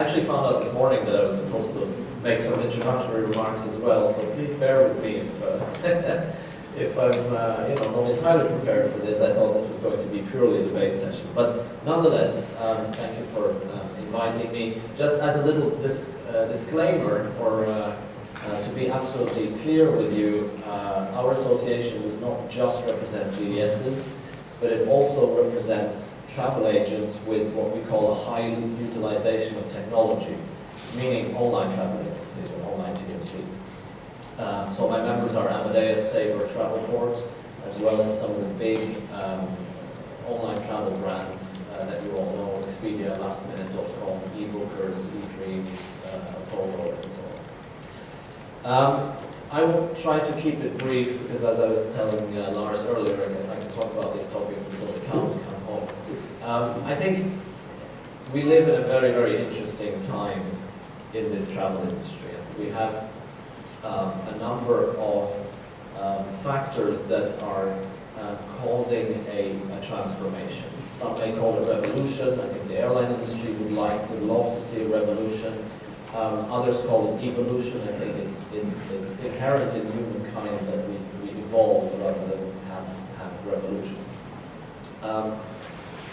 I actually found out this morning that I was supposed to make some introductory remarks as well, so please bear with me if I'm not entirely prepared for this. I thought this was going to be purely a debate session, but nonetheless, thank you for inviting me. Just as a little disclaimer, or to be absolutely clear with you, our association does not just represent GDSs, but it also represents travel agents with what we call a high utilization of technology, meaning online travel agencies and online TMCs. So my members are Amadeus, Sabre, Travelport, as well as some of the big online travel brands that you all know: Expedia, lastminute.com, eBookers, eDreams, Apollo, and so on. I will try to keep it brief because, as I was telling Lars earlier, I can talk about these topics until the cows come home. I think we live in a very, very interesting time in this travel industry. We have a number of factors that are causing a transformation. Some may call it revolution. I think the airline industry would love to see a revolution. Others call it evolution. I think it's inherent in humankind that we evolve rather than have revolution.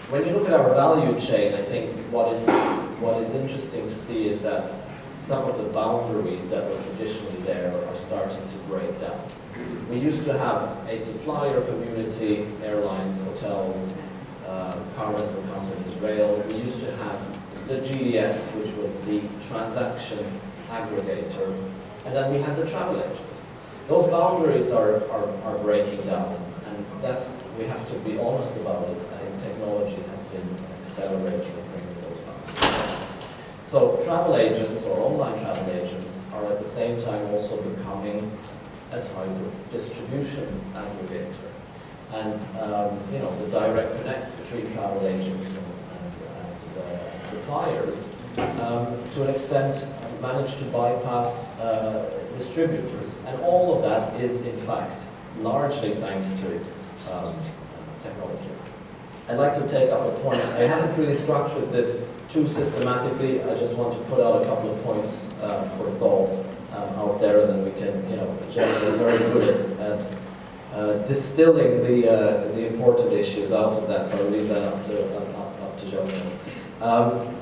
When you look at our value chain, I think what is interesting to see is that some of the boundaries that were traditionally there are starting to break down. We used to have a supplier community: airlines, hotels, car rental companies, rail. We used to have the GDS, which was the transaction aggregator, and then we had the travel agents. Those boundaries are breaking down, and we have to be honest about it. I think technology has been an accelerator of bringing those boundaries down. So travel agents or online travel agents are at the same time also becoming a type of distribution aggregator, and the direct connects between travel agents and suppliers to an extent manage to bypass distributors, and all of that is in fact largely thanks to technology. I'd like to take up a point. I haven't really structured this too systematically. I just want to put out a couple of points for thought out there, and then we can, Jenny is very good at distilling the important issues out of that, so I'll leave that up to John.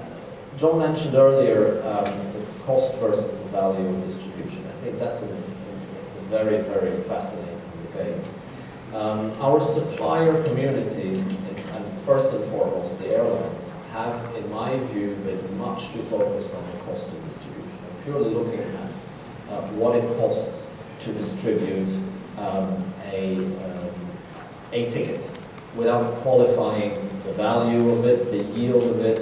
John mentioned earlier the cost versus the value of distribution. I think it's a very, very fascinating debate. Our supplier community, and first and foremost the airlines, have, in my view, been much too focused on the cost of distribution, and purely looking at what it costs to distribute a ticket, without qualifying the value of it, the yield of it,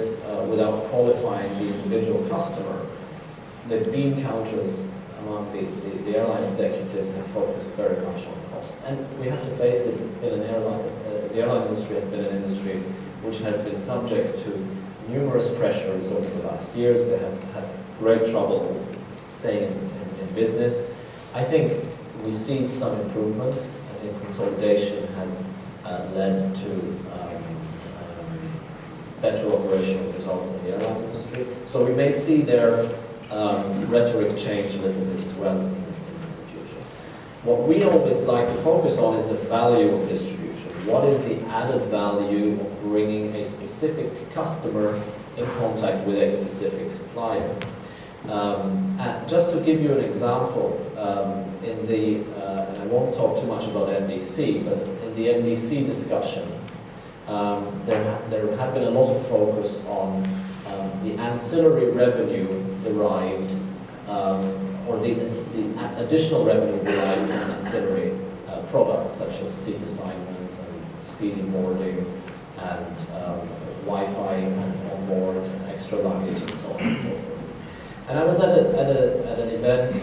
without qualifying the individual customer. The bean counters among the airline executives have focused very much on cost. And we have to face it, it's been the airline industry has been an industry which has been subject to numerous pressures over the last years. They have had great trouble staying in business. I think we see some improvement. I think consolidation has led to better operational results in the airline industry. So we may see their rhetoric change a little bit as well in the future. What we always like to focus on is the value of distribution. What is the added value of bringing a specific customer in contact with a specific supplier? And just to give you an example, and I won't talk too much about NDC, but in the NDC discussion, there had been a lot of focus on the ancillary revenue derived, or the additional revenue derived from ancillary products such as seat assignments and speedy boarding and Wi-Fi and on board and extra luggage and so on and so forth. And I was at an event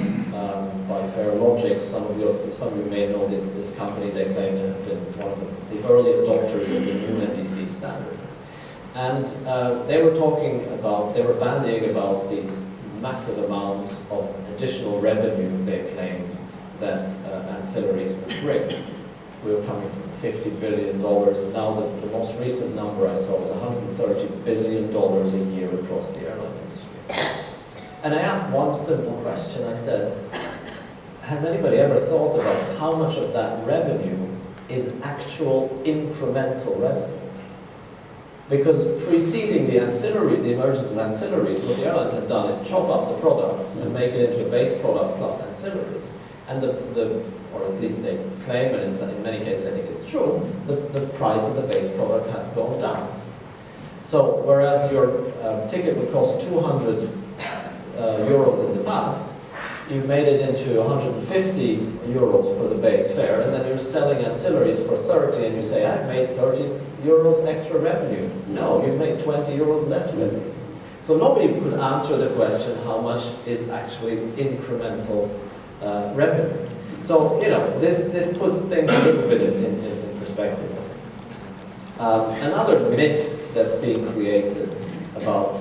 by Farologic. Some of you may know this company. They claim to have been one of the early adopters of the new NDC standard. And they were bandying about these massive amounts of additional revenue they claimed that ancillaries would bring. We were coming from $50 billion. Now the most recent number I saw was $130 billion a year across the airline industry. And I asked one simple question. I said, has anybody ever thought about how much of that revenue is actual incremental revenue? Because preceding the emergence of ancillaries, what the airlines have done is chop up the product and make it into a base product plus ancillaries. And or at least they claim, and in many cases I think it's true, the price of the base product has gone down. So whereas your ticket would cost 200 euros in the past, you've made it into 150 euros for the base fare, and then you're selling ancillaries for 30, and you say, I've made 30 euros extra revenue. No, you've made 20 euros less revenue. So nobody could answer the question how much is actually incremental revenue. So, this puts things a little bit in perspective. Another myth that's being created about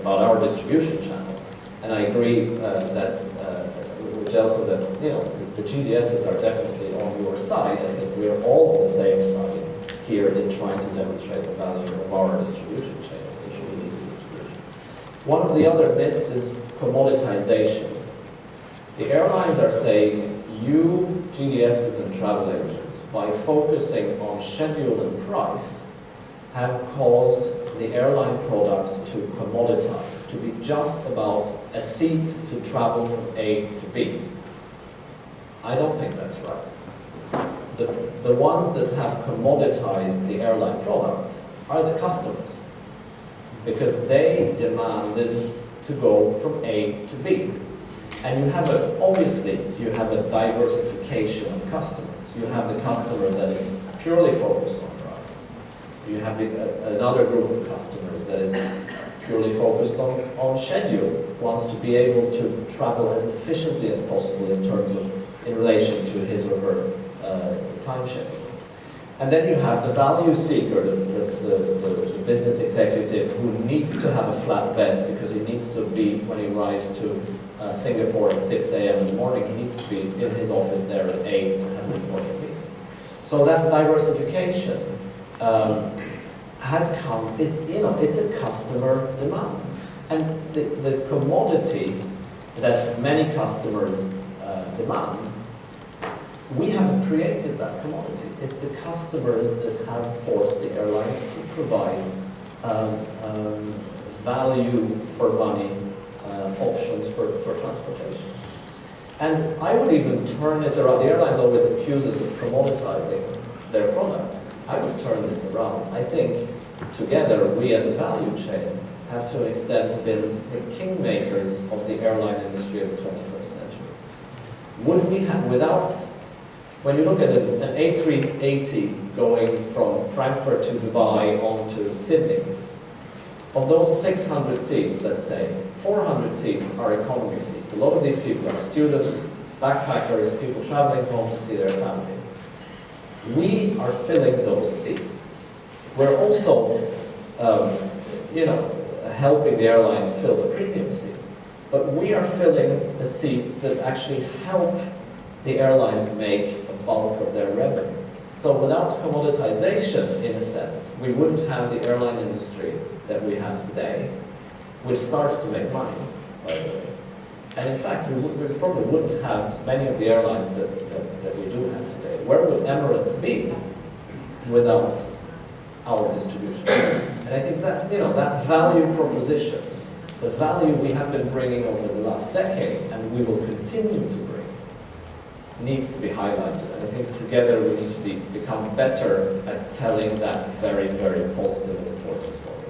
our distribution channel, and I agree that with Jelko that the GDSs are definitely on your side. I think we're all on the same side here in trying to demonstrate the value of our distribution chain. One of the other myths is commoditization. The airlines are saying, you GDSs and travel agents, by focusing on schedule and price, have caused the airline product to commoditize, to be just about a seat to travel from A to B. I don't think that's right. The ones that have commoditized the airline product are the customers, because they demanded to go from A to B. And obviously, you have a diversification of customers. You have the customer that is purely focused on price. You have another group of customers that is purely focused on schedule, wants to be able to travel as efficiently as possible in relation to his or her time schedule. And then you have the value seeker, the business executive who needs to have a flat bed because he needs to be, when he arrives to Singapore at 6 a.m. in the morning, he needs to be in his office there at 8 and have an important meeting. So that diversification has come, it's a customer demand. And the commodity that many customers demand, we haven't created that commodity. It's the customers that have forced the airlines to provide value for money options for transportation. And I would even turn it around. The airlines always accuse us of commoditizing their product. I would turn this around. I think together we as a value chain have to an extent been the kingmakers of the airline industry of the 21st century. Would we have, when you look at an A380 going from Frankfurt to Dubai on to Sydney, of those 600 seats, let's say, 400 seats are economy seats. A lot of these people are students, backpackers, people traveling home to see their family. We are filling those seats. We're also, helping the airlines fill the premium seats. But we are filling the seats that actually help the airlines make a bulk of their revenue. So without commoditization, in a sense, we wouldn't have the airline industry that we have today, which starts to make money, by the way. And in fact, we probably wouldn't have many of the airlines that we do have today. Where would Emirates be without our distribution? And I think that, that value proposition, the value we have been bringing over the last decades, and we will continue to bring, needs to be highlighted. And I think together we need to become better at telling that very, very positive and important story.